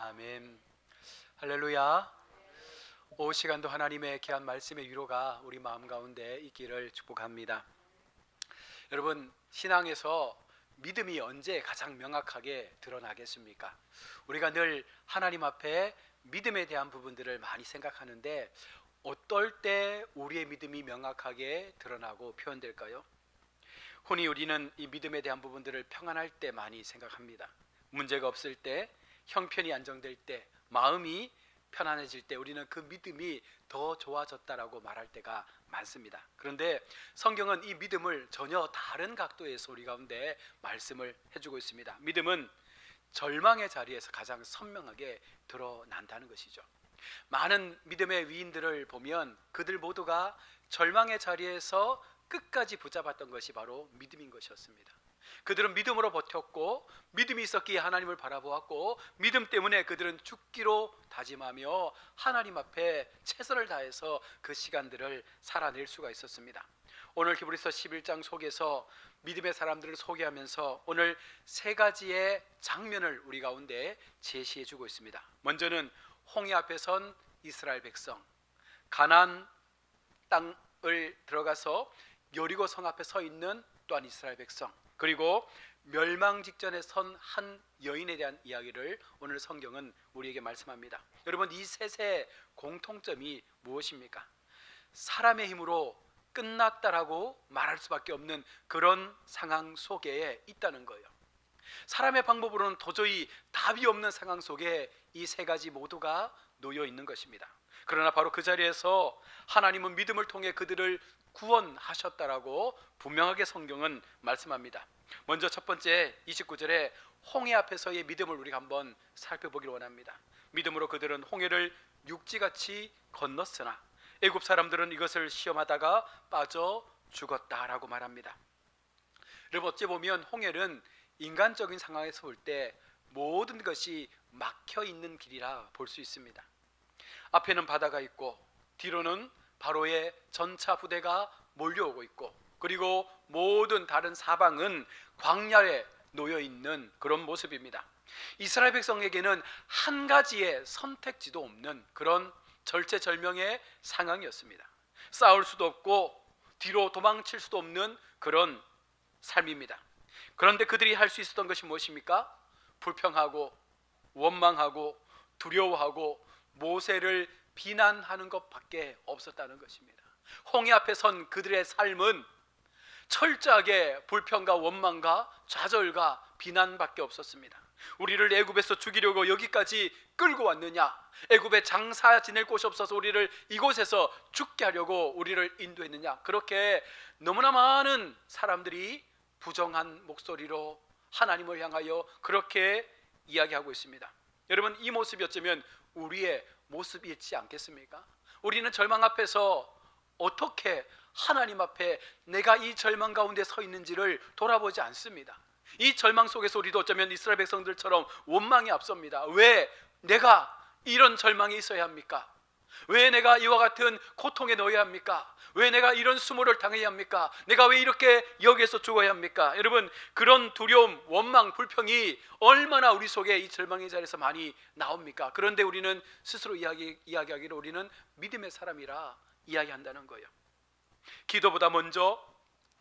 아멘. 할렐루야. 오후 시간도 하나님의 귀한 말씀의 위로가 우리 마음 가운데 있기를 축복합니다. 여러분, 신앙에서 믿음이 언제 가장 명확하게 드러나겠습니까? 우리가 늘 하나님 앞에 믿음에 대한 부분들을 많이 생각하는데 어떨 때 우리의 믿음이 명확하게 드러나고 표현될까요? 흔히 우리는 이 믿음에 대한 부분들을 평안할 때 많이 생각합니다. 문제가 없을 때, 형편이 안정될 때, 마음이 편안해질 때 우리는 그 믿음이 더 좋아졌다라고 말할 때가 많습니다. 그런데 성경은 이 믿음을 전혀 다른 각도에서 우리 가운데 말씀을 해주고 있습니다. 믿음은 절망의 자리에서 가장 선명하게 드러난다는 것이죠. 많은 믿음의 위인들을 보면 그들 모두가 절망의 자리에서 끝까지 붙잡았던 것이 바로 믿음인 것이었습니다. 그들은 믿음으로 버텼고 믿음이 있었기에 하나님을 바라보았고 믿음 때문에 그들은 죽기로 다짐하며 하나님 앞에 최선을 다해서 그 시간들을 살아낼 수가 있었습니다. 오늘 히브리서 11장 속에서 믿음의 사람들을 소개하면서 오늘 세 가지의 장면을 우리 가운데 제시해 주고 있습니다. 먼저는 홍해 앞에 선 이스라엘 백성, 가나안 땅을 들어가서 여리고 성 앞에 서 있는 또한 이스라엘 백성, 그리고 멸망 직전에 선 한 여인에 대한 이야기를 오늘 성경은 우리에게 말씀합니다. 여러분, 이 셋의 공통점이 무엇입니까? 사람의 힘으로 끝났다라고 말할 수밖에 없는 그런 상황 속에 있다는 거예요. 사람의 방법으로는 도저히 답이 없는 상황 속에 이 세 가지 모두가 놓여 있는 것입니다. 그러나 바로 그 자리에서 하나님은 믿음을 통해 그들을 구원하셨다라고 분명하게 성경은 말씀합니다. 먼저 첫 번째 29절에 홍해 앞에서의 믿음을 우리가 한번 살펴보기를 원합니다. 믿음으로 그들은 홍해를 육지같이 건넜으나 애굽 사람들은 이것을 시험하다가 빠져 죽었다라고 말합니다. 여러분, 어찌 보면 홍해는 인간적인 상황에서 볼 때 모든 것이 막혀 있는 길이라 볼 수 있습니다. 앞에는 바다가 있고 뒤로는 바로의 전차 부대가 몰려오고 있고 그리고 모든 다른 사방은 광야에 놓여 있는 그런 모습입니다. 이스라엘 백성에게는 한 가지의 선택지도 없는 그런 절체절명의 상황이었습니다. 싸울 수도 없고 뒤로 도망칠 수도 없는 그런 삶입니다. 그런데 그들이 할 수 있었던 것이 무엇입니까? 불평하고 원망하고 두려워하고 모세를 비난하는 것밖에 없었다는 것입니다. 홍해 앞에 선 그들의 삶은 철저하게 불평과 원망과 좌절과 비난밖에 없었습니다. 우리를 애굽에서 죽이려고 여기까지 끌고 왔느냐? 애굽에 장사 지낼 곳이 없어서 우리를 이곳에서 죽게 하려고 우리를 인도했느냐? 그렇게 너무나 많은 사람들이 부정한 목소리로 하나님을 향하여 그렇게 이야기하고 있습니다. 여러분, 이 모습이 어쩌면 우리의 모습이지 않겠습니까? 우리는 절망 앞에서 어떻게 하나님 앞에 내가 이 절망 가운데 서 있는지를 돌아보지 않습니다. 이 절망 속에서 우리도 어쩌면 이스라엘 백성들처럼 원망이 앞섭니다. 왜 내가 이런 절망에 있어야 합니까? 왜 내가 이와 같은 고통에 놓여야 합니까? 왜 내가 이런 수모를 당해야 합니까? 내가 왜 이렇게 여기에서 죽어야 합니까? 여러분, 그런 두려움, 원망, 불평이 얼마나 우리 속에 이 절망의 자리에서 많이 나옵니까? 그런데 우리는 스스로 이야기하기를 우리는 믿음의 사람이라 이야기한다는 거예요. 기도보다 먼저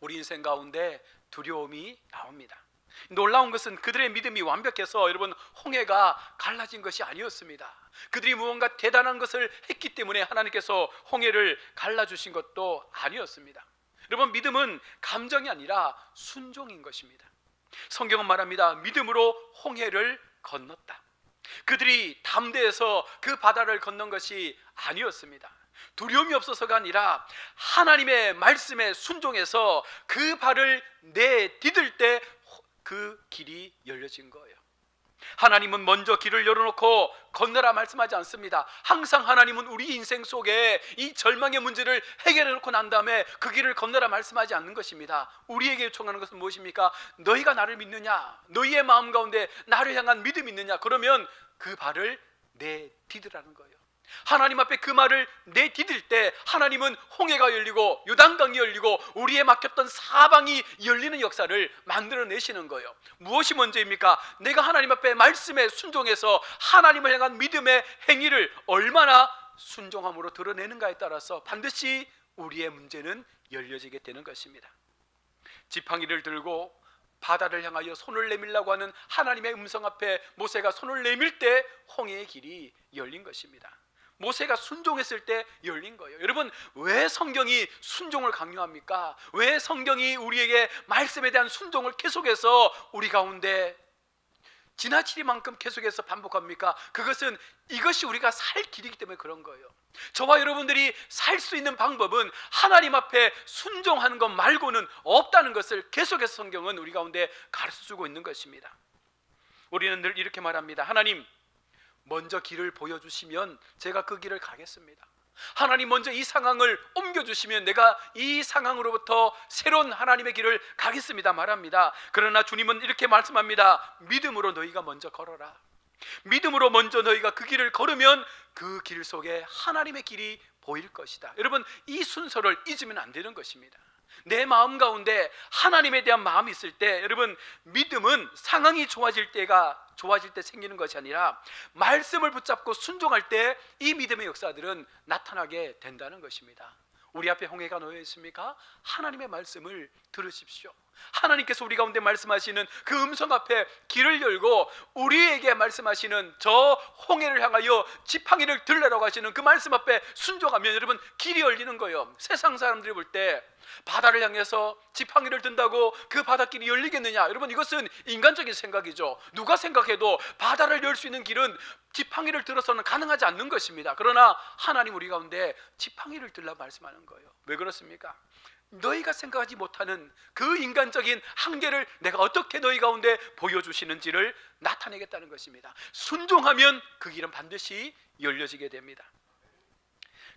우리 인생 가운데 두려움이 나옵니다. 놀라운 것은 그들의 믿음이 완벽해서 여러분 홍해가 갈라진 것이 아니었습니다. 그들이 무언가 대단한 것을 했기 때문에 하나님께서 홍해를 갈라주신 것도 아니었습니다. 여러분, 믿음은 감정이 아니라 순종인 것입니다. 성경은 말합니다. 믿음으로 홍해를 건넜다. 그들이 담대해서 그 바다를 건넌 것이 아니었습니다. 두려움이 없어서가 아니라 하나님의 말씀에 순종해서 그 발을 내디딜 때 그 길이 열려진 거예요. 하나님은 먼저 길을 열어놓고 건너라 말씀하지 않습니다. 항상 하나님은 우리 인생 속에 이 절망의 문제를 해결해 놓고 난 다음에 그 길을 건너라 말씀하지 않는 것입니다. 우리에게 요청하는 것은 무엇입니까? 너희가 나를 믿느냐? 너희의 마음 가운데 나를 향한 믿음이 있느냐? 그러면 그 발을 내디디라는 거예요. 하나님 앞에 그 말을 내디딜 때 하나님은 홍해가 열리고 요단강이 열리고 우리의 막혔던 사방이 열리는 역사를 만들어내시는 거예요. 무엇이 먼저입니까? 내가 하나님 앞에 말씀에 순종해서 하나님을 향한 믿음의 행위를 얼마나 순종함으로 드러내는가에 따라서 반드시 우리의 문제는 열려지게 되는 것입니다. 지팡이를 들고 바다를 향하여 손을 내밀라고 하는 하나님의 음성 앞에 모세가 손을 내밀 때 홍해의 길이 열린 것입니다. 모세가 순종했을 때 열린 거예요. 여러분, 왜 성경이 순종을 강요합니까? 왜 성경이 우리에게 말씀에 대한 순종을 계속해서 우리 가운데 지나치리만큼 계속해서 반복합니까? 그것은 이것이 우리가 살 길이기 때문에 그런 거예요. 저와 여러분들이 살 수 있는 방법은 하나님 앞에 순종하는 것 말고는 없다는 것을 계속해서 성경은 우리 가운데 가르쳐주고 있는 것입니다. 우리는 늘 이렇게 말합니다. 하나님, 먼저 길을 보여주시면 제가 그 길을 가겠습니다. 하나님 먼저 이 상황을 옮겨주시면 내가 이 상황으로부터 새로운 하나님의 길을 가겠습니다 말합니다. 그러나 주님은 이렇게 말씀합니다. 믿음으로 너희가 먼저 걸어라. 믿음으로 먼저 너희가 그 길을 걸으면 그 길 속에 하나님의 길이 보일 것이다. 여러분, 이 순서를 잊으면 안 되는 것입니다. 내 마음 가운데 하나님에 대한 마음이 있을 때, 여러분, 믿음은 상황이 좋아질 때 생기는 것이 아니라 말씀을 붙잡고 순종할 때 이 믿음의 역사들은 나타나게 된다는 것입니다. 우리 앞에 홍해가 놓여 있습니까? 하나님의 말씀을 들으십시오. 하나님께서 우리 가운데 말씀하시는 그 음성 앞에 길을 열고 우리에게 말씀하시는 저 홍해를 향하여 지팡이를 들라라고 하시는 그 말씀 앞에 순종하면 여러분 길이 열리는 거예요. 세상 사람들이 볼 때 바다를 향해서 지팡이를 든다고 그 바닷길이 열리겠느냐? 여러분, 이것은 인간적인 생각이죠. 누가 생각해도 바다를 열 수 있는 길은 지팡이를 들어서는 가능하지 않는 것입니다. 그러나 하나님 우리 가운데 지팡이를 들라 말씀하는 거예요. 왜 그렇습니까? 너희가 생각하지 못하는 그 인간적인 한계를 내가 어떻게 너희 가운데 보여주시는지를 나타내겠다는 것입니다. 순종하면 그 길은 반드시 열려지게 됩니다.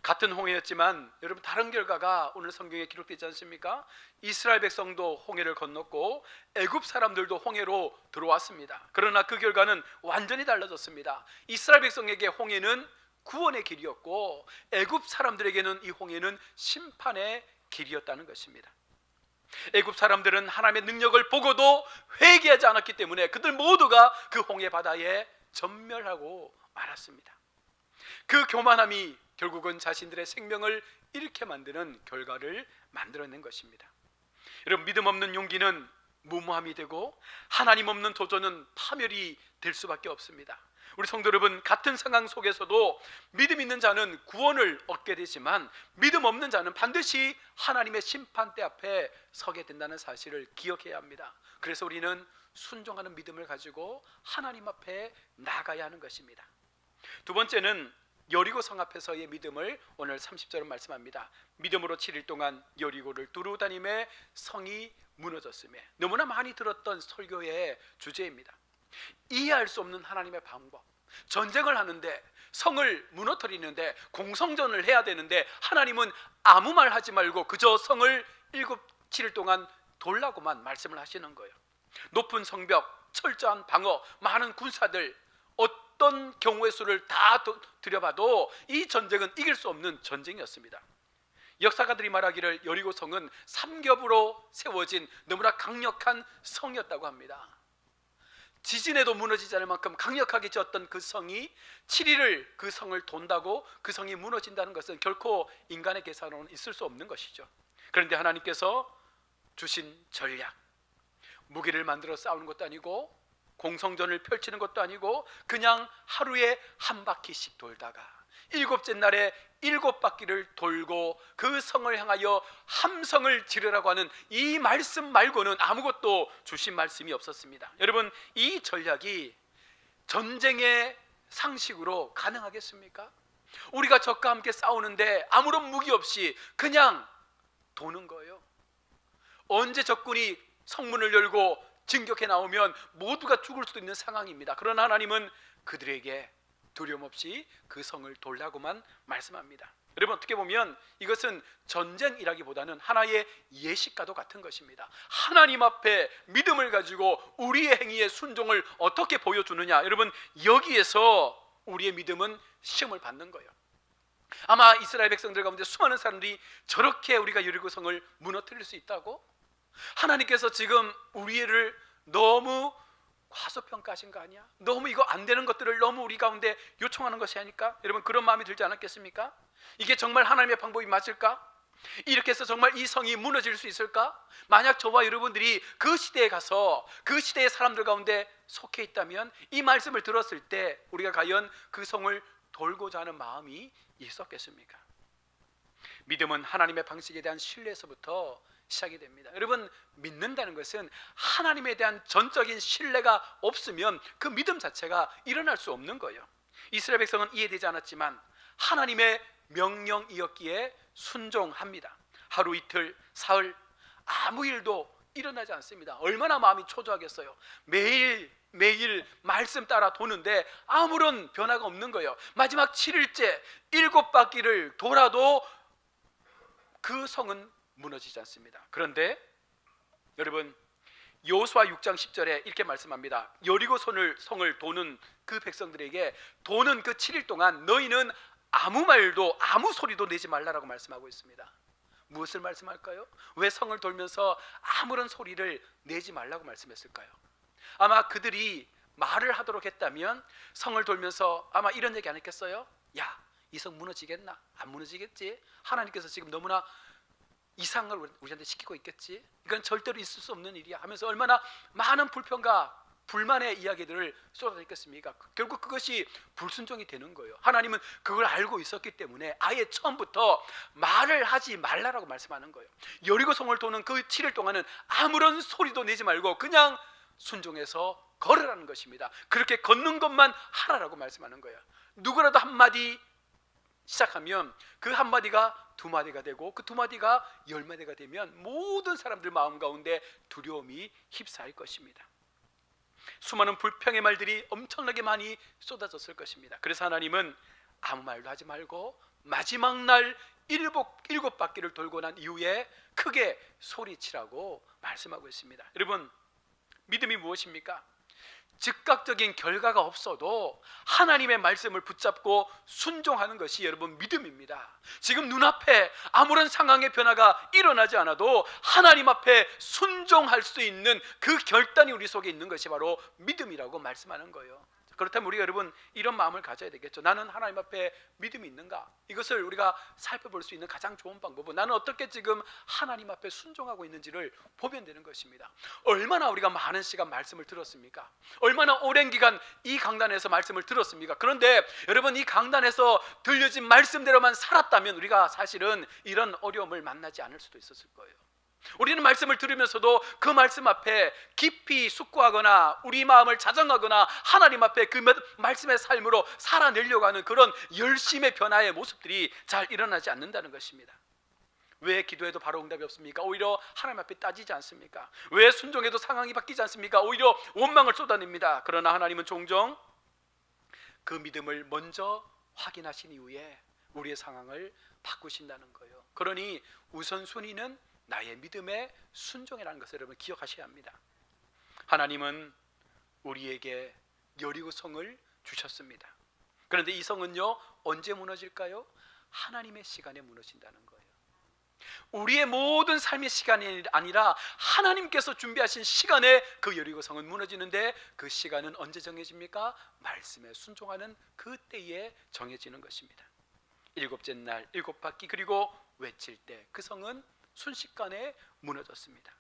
같은 홍해였지만 여러분, 다른 결과가 오늘 성경에 기록되지 않습니까? 이스라엘 백성도 홍해를 건넜고 애굽 사람들도 홍해로 들어왔습니다. 그러나 그 결과는 완전히 달라졌습니다. 이스라엘 백성에게 홍해는 구원의 길이었고 애굽 사람들에게는 이 홍해는 심판의 길이었다는 것입니다. 애굽 사람들은 하나님의 능력을 보고도 회개하지 않았기 때문에 그들 모두가 그 홍해 바다에 전멸하고 말았습니다. 그 교만함이 결국은 자신들의 생명을 잃게 만드는 결과를 만들어낸 것입니다. 여러분, 믿음 없는 용기는 무모함이 되고 하나님 없는 도전은 파멸이 될 수밖에 없습니다. 우리 성도 여러분, 같은 상황 속에서도 믿음 있는 자는 구원을 얻게 되지만 믿음 없는 자는 반드시 하나님의 심판대 앞에 서게 된다는 사실을 기억해야 합니다. 그래서 우리는 순종하는 믿음을 가지고 하나님 앞에 나가야 하는 것입니다. 두 번째는 여리고 성 앞에서의 믿음을 오늘 30절은 말씀합니다. 믿음으로 7일 동안 여리고를 두루 다니며 성이 무너졌으며, 너무나 많이 들었던 설교의 주제입니다. 이해할 수 없는 하나님의 방법. 전쟁을 하는데, 성을 무너뜨리는데, 공성전을 해야 되는데 하나님은 아무 말 하지 말고 그저 성을 7일 동안 돌라고만 말씀을 하시는 거예요. 높은 성벽, 철저한 방어, 많은 군사들, 어떤 경우의 수를 다 들여봐도 이 전쟁은 이길 수 없는 전쟁이었습니다. 역사가들이 말하기를 여리고 성은 삼겹으로 세워진 너무나 강력한 성이었다고 합니다. 지진에도 무너지지 않을 만큼 강력하게 지었던 그 성이 7일을 그 성을 돈다고 그 성이 무너진다는 것은 결코 인간의 계산으로는 있을 수 없는 것이죠. 그런데 하나님께서 주신 전략, 무기를 만들어 싸우는 것도 아니고 공성전을 펼치는 것도 아니고 그냥 하루에 한 바퀴씩 돌다가 7째 날에 7바퀴를 돌고 그 성을 향하여 함성을 지르라고 하는 이 말씀 말고는 아무것도 주신 말씀이 없었습니다. 여러분, 이 전략이 전쟁의 상식으로 가능하겠습니까? 우리가 적과 함께 싸우는데 아무런 무기 없이 그냥 도는 거예요. 언제 적군이 성문을 열고 진격해 나오면 모두가 죽을 수도 있는 상황입니다. 그러나 하나님은 그들에게 두려움 없이 그 성을 돌라고만 말씀합니다. 여러분, 어떻게 보면 이것은 전쟁이라기보다는 하나의 예식과도 같은 것입니다. 하나님 앞에 믿음을 가지고 우리의 행위의 순종을 어떻게 보여주느냐, 여러분, 여기에서 우리의 믿음은 시험을 받는 거예요. 아마 이스라엘 백성들 가운데 수많은 사람들이 저렇게 우리가 여리고성을 무너뜨릴 수 있다고? 하나님께서 지금 우리를 너무 과소평가하신 거 아니야? 너무 이거 안 되는 것들을 너무 우리 가운데 요청하는 것이 아닐까? 여러분, 그런 마음이 들지 않았겠습니까? 이게 정말 하나님의 방법이 맞을까? 이렇게 해서 정말 이 성이 무너질 수 있을까? 만약 저와 여러분들이 그 시대에 가서 그 시대의 사람들 가운데 속해 있다면 이 말씀을 들었을 때 우리가 과연 그 성을 돌고자 하는 마음이 있었겠습니까? 믿음은 하나님의 방식에 대한 신뢰에서부터 시작이 됩니다. 여러분, 믿는다는 것은 하나님에 대한 전적인 신뢰가 없으면 그 믿음 자체가 일어날 수 없는 거예요. 이스라엘 백성은 이해되지 않았지만 하나님의 명령이었기에 순종합니다. 하루 이틀 사흘 아무 일도 일어나지 않습니다. 얼마나 마음이 초조하겠어요. 매일 말씀 따라 도는데 아무런 변화가 없는 거예요. 마지막 7일째 7바퀴를 돌아도 그 성은 무너지지 않습니다. 그런데 여러분, 여호수아 6장 10절에 이렇게 말씀합니다. 여리고 성을 도는 그 백성들에게 도는 그 7일 동안 너희는 아무 말도 아무 소리도 내지 말라라고 말씀하고 있습니다. 무엇을 말씀할까요? 왜 성을 돌면서 아무런 소리를 내지 말라고 말씀했을까요? 아마 그들이 말을 하도록 했다면 성을 돌면서 아마 이런 얘기 안 했겠어요? 야, 이 성 무너지겠나? 안 무너지겠지? 하나님께서 지금 너무나 이상한 걸 우리한테 시키고 있겠지? 이건 절대로 있을 수 없는 일이야 하면서 얼마나 많은 불평과 불만의 이야기들을 쏟아냈겠습니까? 결국 그것이 불순종이 되는 거예요. 하나님은 그걸 알고 있었기 때문에 아예 처음부터 말을 하지 말라라고 말씀하는 거예요. 여리고 성을 도는 그 7일 동안은 아무런 소리도 내지 말고 그냥 순종해서 걸으라는 것입니다. 그렇게 걷는 것만 하라라고 말씀하는 거예요. 누구라도 한마디 시작하면 그 한마디가 두마디가 되고 그 두마디가 10마디가 되면 모든 사람들 마음 가운데 두려움이 휩싸일 것입니다. 수많은 불평의 말들이 엄청나게 많이 쏟아졌을 것입니다. 그래서 하나님은 아무 말도 하지 말고 마지막 날 7바퀴를 돌고 난 이후에 크게 소리치라고 말씀하고 있습니다. 여러분, 믿음이 무엇입니까? 즉각적인 결과가 없어도 하나님의 말씀을 붙잡고 순종하는 것이 여러분 믿음입니다. 지금 눈앞에 아무런 상황의 변화가 일어나지 않아도 하나님 앞에 순종할 수 있는 그 결단이 우리 속에 있는 것이 바로 믿음이라고 말씀하는 거예요. 그렇다면 우리가 여러분 이런 마음을 가져야 되겠죠. 나는 하나님 앞에 믿음이 있는가? 이것을 우리가 살펴볼 수 있는 가장 좋은 방법은 나는 어떻게 지금 하나님 앞에 순종하고 있는지를 보면 되는 것입니다. 얼마나 우리가 많은 시간 말씀을 들었습니까? 얼마나 오랜 기간 이 강단에서 말씀을 들었습니까? 그런데 여러분, 이 강단에서 들려진 말씀대로만 살았다면 우리가 사실은 이런 어려움을 만나지 않을 수도 있었을 거예요. 우리는 말씀을 들으면서도 그 말씀 앞에 깊이 숙고하거나 우리 마음을 자정하거나 하나님 앞에 그 말씀의 삶으로 살아내려고 하는 그런 열심의 변화의 모습들이 잘 일어나지 않는다는 것입니다. 왜 기도해도 바로 응답이 없습니까? 오히려 하나님 앞에 따지지 않습니까? 왜 순종해도 상황이 바뀌지 않습니까? 오히려 원망을 쏟아냅니다. 그러나 하나님은 종종 그 믿음을 먼저 확인하신 이후에 우리의 상황을 바꾸신다는 거예요. 그러니 우선순위는 나의 믿음의 순종이라는 것을 여러분 기억하셔야 합니다. 하나님은 우리에게 여리고 성을 주셨습니다. 그런데 이 성은요 언제 무너질까요? 하나님의 시간에 무너진다는 거예요. 우리의 모든 삶의 시간이 아니라 하나님께서 준비하신 시간에 그 여리고 성은 무너지는데 그 시간은 언제 정해집니까? 말씀에 순종하는 그 때에 정해지는 것입니다. 7째 날 7바퀴 그리고 외칠 때 그 성은 순식간에 무너졌습니다.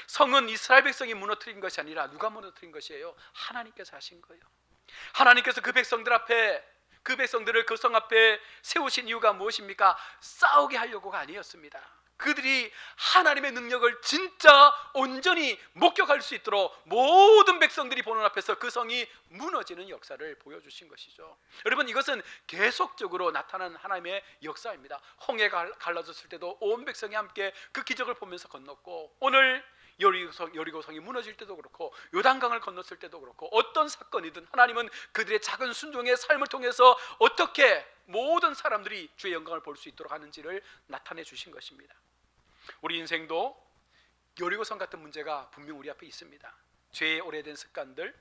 성은 이스라엘 백성이 무너뜨린 것이 아니라 누가 무너뜨린 것이에요? 하나님께서 하신 거예요. 하나님께서 그 백성들 앞에 그 백성들을 그 성 앞에 세우신 이유가 무엇입니까? 싸우게 하려고가 아니었습니다. 그들이 하나님의 능력을 진짜 온전히 목격할 수 있도록 모든 백성들이 보는 앞에서 그 성이 무너지는 역사를 보여주신 것이죠. 여러분, 이것은 계속적으로 나타나는 하나님의 역사입니다. 홍해가 갈라졌을 때도 온 백성이 함께 그 기적을 보면서 건넜고, 오늘 여리고성이 무너질 때도 그렇고 요단강을 건넜을 때도 그렇고 어떤 사건이든 하나님은 그들의 작은 순종의 삶을 통해서 어떻게 모든 사람들이 주의 영광을 볼 수 있도록 하는지를 나타내 주신 것입니다. 우리 인생도 여리고성 같은 문제가 분명 우리 앞에 있습니다. 죄의 오래된 습관들,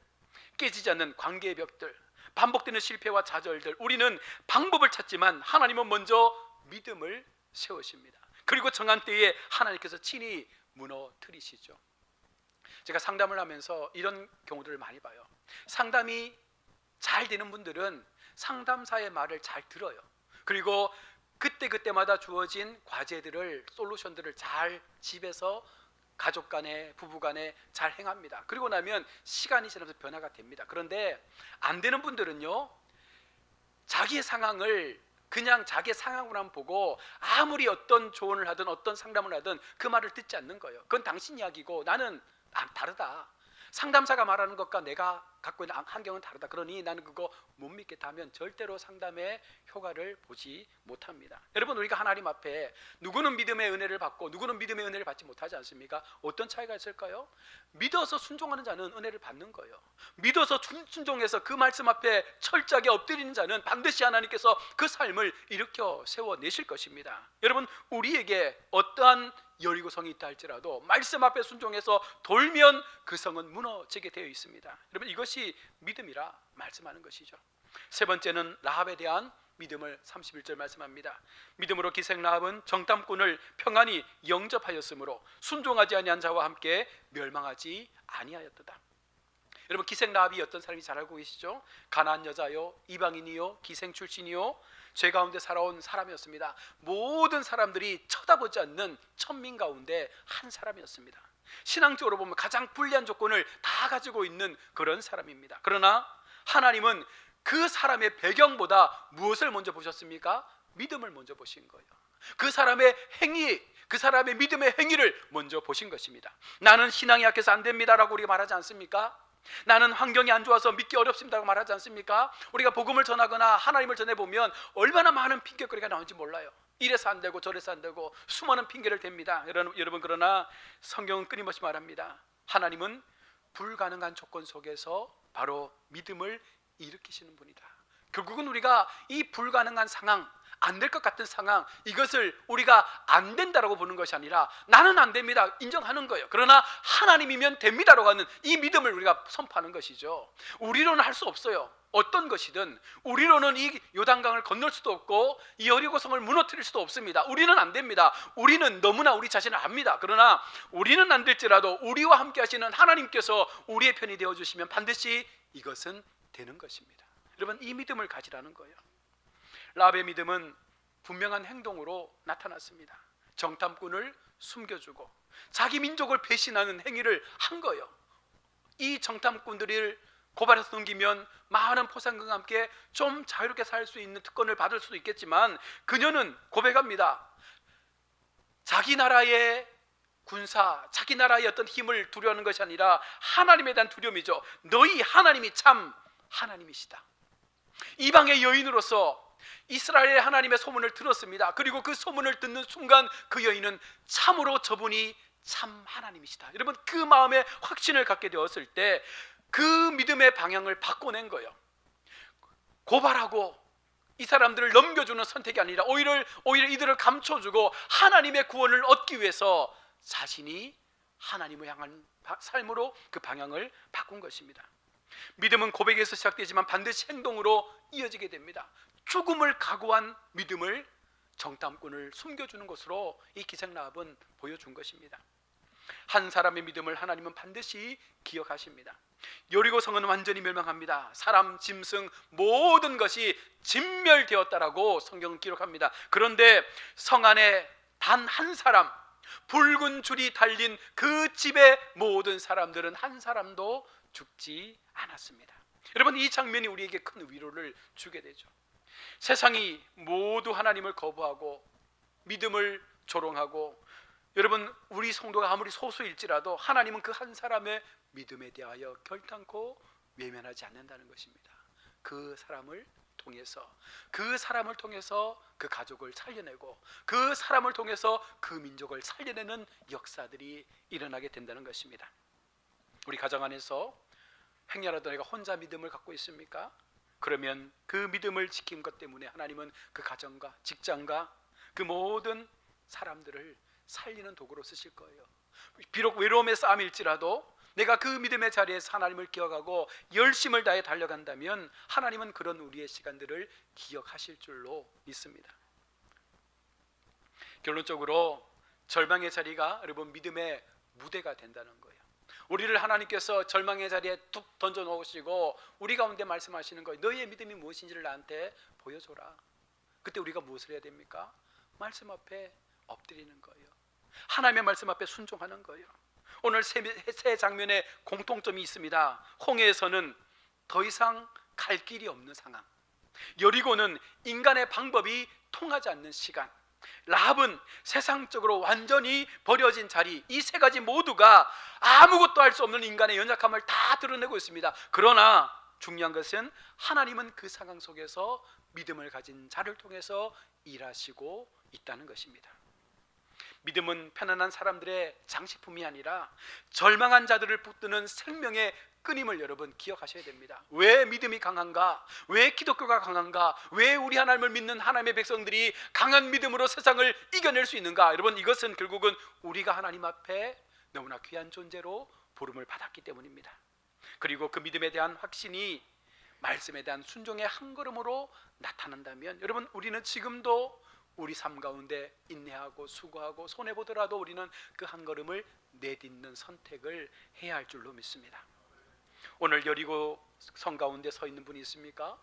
깨지지 않는 관계의 벽들, 반복되는 실패와 좌절들, 우리는 방법을 찾지만 하나님은 먼저 믿음을 세우십니다. 그리고 정한 때에 하나님께서 친히 무너뜨리시죠. 제가 상담을 하면서 이런 경우들을 많이 봐요. 상담이 잘 되는 분들은 상담사의 말을 잘 들어요. 그리고 그때그때마다 주어진 과제들을, 솔루션들을 잘 집에서 가족 간에, 부부 간에 잘 행합니다. 그리고 나면 시간이 지나면서 변화가 됩니다. 그런데 안 되는 분들은요, 자기의 상황을 그냥 자기의 상황으로만 보고 아무리 어떤 조언을 하든 어떤 상담을 하든 그 말을 듣지 않는 거예요. 그건 당신 이야기고 나는 다르다. 상담사가 말하는 것과 내가 갖고 있는 환경은 다르다. 그러니 나는 그거 못 믿겠다 하면 절대로 상담의 효과를 보지 못합니다. 여러분, 우리가 하나님 앞에 누구는 믿음의 은혜를 받고 누구는 믿음의 은혜를 받지 못하지 않습니까? 어떤 차이가 있을까요? 믿어서 순종하는 자는 은혜를 받는 거예요. 믿어서 순종해서 그 말씀 앞에 철저하게 엎드리는 자는 반드시 하나님께서 그 삶을 일으켜 세워내실 것입니다. 여러분, 우리에게 어떠한 여리고성이 있다 할지라도 말씀 앞에 순종해서 돌면 그 성은 무너지게 되어 있습니다. 여러분, 이것이 믿음이라 말씀하는 것이죠. 세 번째는 라합에 대한 믿음을 31절 말씀합니다. 믿음으로 기생 라합은 정탐꾼을 평안히 영접하였으므로 순종하지 아니한 자와 함께 멸망하지 아니하였도다. 여러분, 기생 라합이 어떤 사람인지 잘 알고 계시죠? 가나안 여자요, 이방인이요, 기생 출신이요, 죄 가운데 살아온 사람이었습니다. 모든 사람들이 쳐다보지 않는 천민 가운데 한 사람이었습니다. 신앙적으로 보면 가장 불리한 조건을 다 가지고 있는 그런 사람입니다. 그러나 하나님은 그 사람의 배경보다 무엇을 먼저 보셨습니까? 믿음을 먼저 보신 거예요. 그 사람의 행위, 그 사람의 믿음의 행위를 먼저 보신 것입니다. 나는 신앙이 약해서 안 됩니다라고 우리가 말하지 않습니까? 나는 환경이 안 좋아서 믿기 어렵습니다라고 말하지 않습니까? 우리가 복음을 전하거나 하나님을 전해보면 얼마나 많은 핑계거리가 나오는지 몰라요. 이래서 안 되고 저래서 안 되고 수많은 핑계를 댑니다. 여러분, 그러나 성경은 끊임없이 말합니다. 하나님은 불가능한 조건 속에서 바로 믿음을 일으키시는 분이다. 결국은 우리가 이 불가능한 상황, 안 될 것 같은 상황, 이것을 우리가 안 된다라고 보는 것이 아니라 나는 안 됩니다 인정하는 거예요. 그러나 하나님이면 됩니다라고 하는 이 믿음을 우리가 선포하는 것이죠. 우리로는 할 수 없어요. 어떤 것이든 우리로는 이 요단강을 건널 수도 없고 이 여리고성을 무너뜨릴 수도 없습니다. 우리는 안 됩니다. 우리는 너무나 우리 자신을 압니다. 그러나 우리는 안 될지라도 우리와 함께 하시는 하나님께서 우리의 편이 되어주시면 반드시 이것은 되는 것입니다. 여러분, 이 믿음을 가지라는 거예요. 라합의 믿음은 분명한 행동으로 나타났습니다. 정탐꾼을 숨겨주고 자기 민족을 배신하는 행위를 한 거예요. 이 정탐꾼들을 고발해서 넘기면 많은 포상금과 함께 좀 자유롭게 살 수 있는 특권을 받을 수도 있겠지만 그녀는 고백합니다. 자기 나라의 군사, 자기 나라의 어떤 힘을 두려워하는 것이 아니라 하나님에 대한 두려움이죠. 너희 하나님이 참 하나님이시다. 이방의 여인으로서 이스라엘의 하나님의 소문을 들었습니다. 그리고 그 소문을 듣는 순간 그 여인은 참으로 저분이 참 하나님이시다. 여러분, 그 마음에 확신을 갖게 되었을 때 그 믿음의 방향을 바꿔낸 거예요. 고발하고 이 사람들을 넘겨주는 선택이 아니라 오히려 이들을 감춰주고 하나님의 구원을 얻기 위해서 자신이 하나님을 향한 삶으로 그 방향을 바꾼 것입니다. 믿음은 고백에서 시작되지만 반드시 행동으로 이어지게 됩니다. 죽음을 각오한 믿음을 정탐꾼을 숨겨주는 것으로 이 기생 라합은 보여준 것입니다. 한 사람의 믿음을 하나님은 반드시 기억하십니다. 여리고성은 완전히 멸망합니다. 사람, 짐승 모든 것이 진멸되었다라고 성경은 기록합니다. 그런데 성 안에 단 한 사람, 붉은 줄이 달린 그 집의 모든 사람들은 한 사람도 죽지 않았습니다. 여러분, 이 장면이 우리에게 큰 위로를 주게 되죠. 세상이 모두 하나님을 거부하고 믿음을 조롱하고, 여러분, 우리 성도가 아무리 소수일지라도 하나님은 그 한 사람의 믿음에 대하여 결단코 외면하지 않는다는 것입니다. 그 사람을 통해서 그 가족을 살려내고 그 사람을 통해서 그 민족을 살려내는 역사들이 일어나게 된다는 것입니다. 우리 가정 안에서 행여라도 내가 혼자 믿음을 갖고 있습니까? 그러면 그 믿음을 지킨 것 때문에 하나님은 그 가정과 직장과 그 모든 사람들을 살리는 도구로 쓰실 거예요. 비록 외로움의 싸움일지라도 내가 그 믿음의 자리에서 하나님을 기억하고 열심을 다해 달려간다면 하나님은 그런 우리의 시간들을 기억하실 줄로 믿습니다. 결론적으로 절망의 자리가 여러분 믿음의 무대가 된다는 거예요. 우리를 하나님께서 절망의 자리에 툭 던져 놓으시고 우리 가운데 말씀하시는 거예요. 너희의 믿음이 무엇인지를 나한테 보여줘라. 그때 우리가 무엇을 해야 됩니까? 말씀 앞에 엎드리는 거예요. 하나님의 말씀 앞에 순종하는 거예요. 오늘 세 장면에 공통점이 있습니다. 홍해에서는 더 이상 갈 길이 없는 상황, 여리고는 인간의 방법이 통하지 않는 시간, 라합은 세상적으로 완전히 버려진 자리, 이 세 가지 모두가 아무것도 할 수 없는 인간의 연약함을 다 드러내고 있습니다. 그러나 중요한 것은 하나님은 그 상황 속에서 믿음을 가진 자를 통해서 일하시고 있다는 것입니다. 믿음은 편안한 사람들의 장식품이 아니라 절망한 자들을 붙드는 생명의 끊임을 여러분 기억하셔야 됩니다. 왜 믿음이 강한가? 왜 기독교가 강한가? 왜 우리 하나님을 믿는 하나님의 백성들이 강한 믿음으로 세상을 이겨낼 수 있는가? 여러분, 이것은 결국은 우리가 하나님 앞에 너무나 귀한 존재로 부름을 받았기 때문입니다. 그리고 그 믿음에 대한 확신이 말씀에 대한 순종의 한 걸음으로 나타난다면 여러분, 우리는 지금도 우리 삶 가운데 인내하고 수고하고 손해보더라도 우리는 그 한 걸음을 내딛는 선택을 해야 할 줄로 믿습니다. 오늘 여리고 성 가운데 서 있는 분이 있습니까?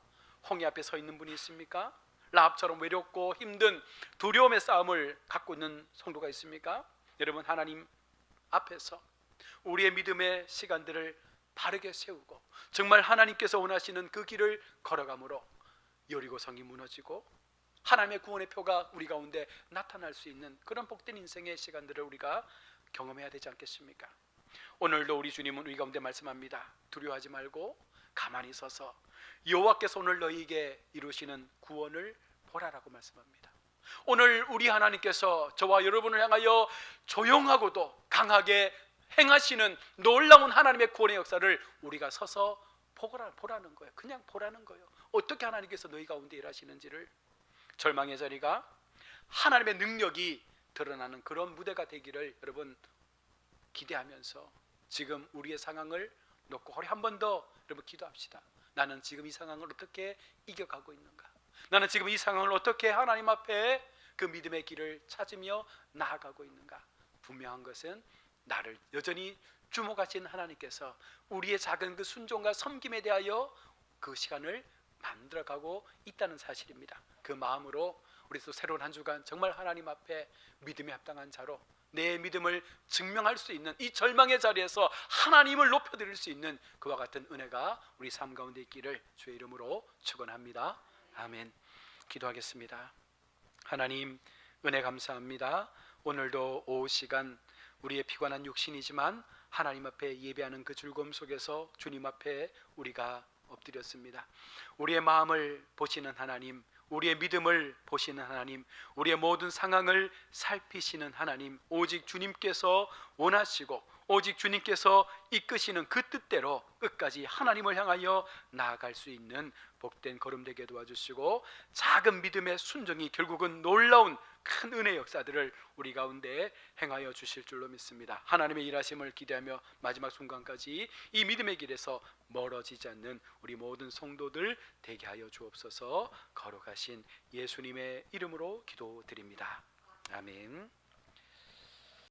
홍해 앞에 서 있는 분이 있습니까? 라합처럼 외롭고 힘든 두려움의 싸움을 갖고 있는 성도가 있습니까? 여러분, 하나님 앞에서 우리의 믿음의 시간들을 바르게 세우고 정말 하나님께서 원하시는 그 길을 걸어감으로 여리고 성이 무너지고 하나님의 구원의 표가 우리 가운데 나타날 수 있는 그런 복된 인생의 시간들을 우리가 경험해야 되지 않겠습니까? 오늘도 우리 주님은 우리 가운데 말씀합니다. 두려워하지 말고 가만히 서서 여호와께서 오늘 너희에게 이루시는 구원을 보라라고 말씀합니다. 오늘 우리 하나님께서 저와 여러분을 향하여 조용하고도 강하게 행하시는 놀라운 하나님의 구원의 역사를 우리가 서서 보라는 거예요. 그냥 보라는 거예요. 어떻게 하나님께서 너희 가운데 일하시는지를. 절망의 자리가 하나님의 능력이 드러나는 그런 무대가 되기를 여러분 기대하면서 지금 우리의 상황을 놓고 우리 한 번 더 여러분 기도합시다. 나는 지금 이 상황을 어떻게 이겨가고 있는가? 나는 지금 이 상황을 어떻게 하나님 앞에 그 믿음의 길을 찾으며 나아가고 있는가? 분명한 것은 나를 여전히 주목하신 하나님께서 우리의 작은 그 순종과 섬김에 대하여 그 시간을 만들어가고 있다는 사실입니다. 그 마음으로 우리 또 새로운 한 주간 정말 하나님 앞에 믿음에 합당한 자로 내 믿음을 증명할 수 있는 이 절망의 자리에서 하나님을 높여드릴 수 있는 그와 같은 은혜가 우리 삶 가운데 있기를 주의 이름으로 축원합니다. 아멘. 기도하겠습니다. 하나님, 은혜 감사합니다. 오늘도 오후 시간 우리의 피곤한 육신이지만 하나님 앞에 예배하는 그 즐거움 속에서 주님 앞에 우리가 엎드렸습니다. 우리의 마음을 보시는 하나님, 우리의 믿음을 보시는 하나님, 우리의 모든 상황을 살피시는 하나님, 오직 주님께서 원하시고 오직 주님께서 이끄시는 그 뜻대로 끝까지 하나님을 향하여 나아갈 수 있는 복된 걸음 되게 도와주시고 작은 믿음의 순종이 결국은 놀라운 큰 은혜의 역사들을 우리 가운데 행하여 주실 줄로 믿습니다. 하나님의 일하심을 기대하며 마지막 순간까지 이 믿음의 길에서 멀어지지 않는 우리 모든 성도들 되게 하여 주옵소서. 거룩하신 예수님의 이름으로 기도드립니다. 아멘.